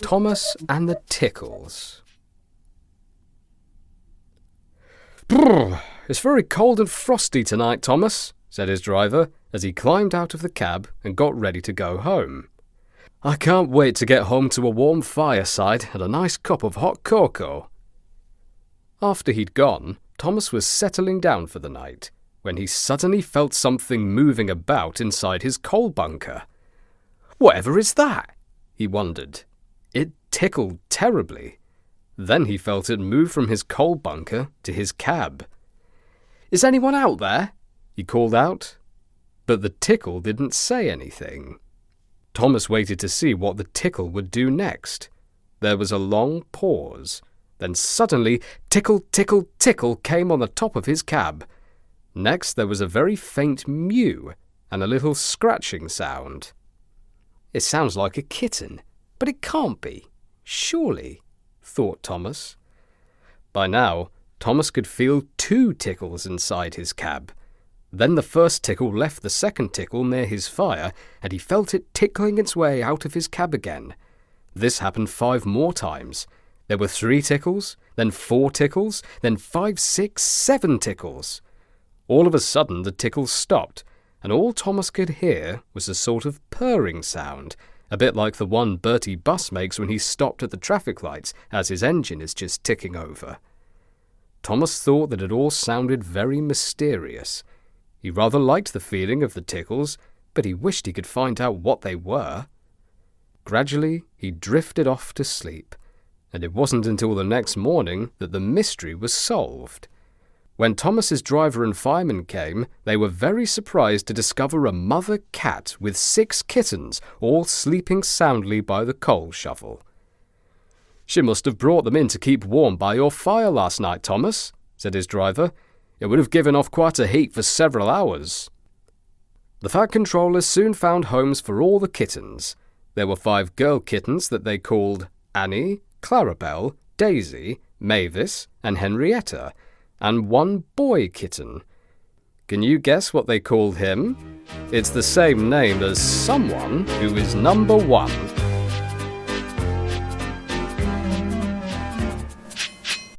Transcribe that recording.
Thomas and the Tickles. "Brrr, it's very cold and frosty tonight, Thomas," said his driver as he climbed out of the cab and got ready to go home. "I can't wait to get home to a warm fireside and a nice cup of hot cocoa." After he'd gone, Thomas was settling down for the night when he suddenly felt something moving about inside his coal bunker. "Whatever is that?" he wondered. It tickled terribly. Then he felt it move from his coal bunker to his cab. "Is anyone out there?" he called out. But the tickle didn't say anything. Thomas waited to see what the tickle would do next. There was a long pause. Then suddenly, tickle, tickle, tickle came on the top of his cab. Next there was a very faint mew and a little scratching sound. "It sounds like a kitten, but it can't be. Surely," thought Thomas. By now, Thomas could feel 2 tickles inside his cab. Then the first tickle left the second tickle near his fire, and he felt it tickling its way out of his cab again. This happened 5 more times. There were 3 tickles, then 4 tickles, then 5, 6, 7 tickles. All of a sudden the tickles stopped, and all Thomas could hear was a sort of purring sound, a bit like the one Bertie Bus makes when he's stopped at the traffic lights as his engine is just ticking over. Thomas thought that it all sounded very mysterious. He rather liked the feeling of the tickles, but he wished he could find out what they were. Gradually he drifted off to sleep, and it wasn't until the next morning that the mystery was solved. When Thomas's driver and fireman came, they were very surprised to discover a mother cat with 6 kittens, all sleeping soundly by the coal shovel. "She must have brought them in to keep warm by your fire last night, Thomas," said his driver. "It would have given off quite a heat for several hours." The Fat Controllers soon found homes for all the kittens. There were 5 girl kittens that they called Annie, Clarabelle, Daisy, Mavis, and Henrietta, and 1 boy kitten. Can you guess what they called him? It's the same name as someone who is number 1.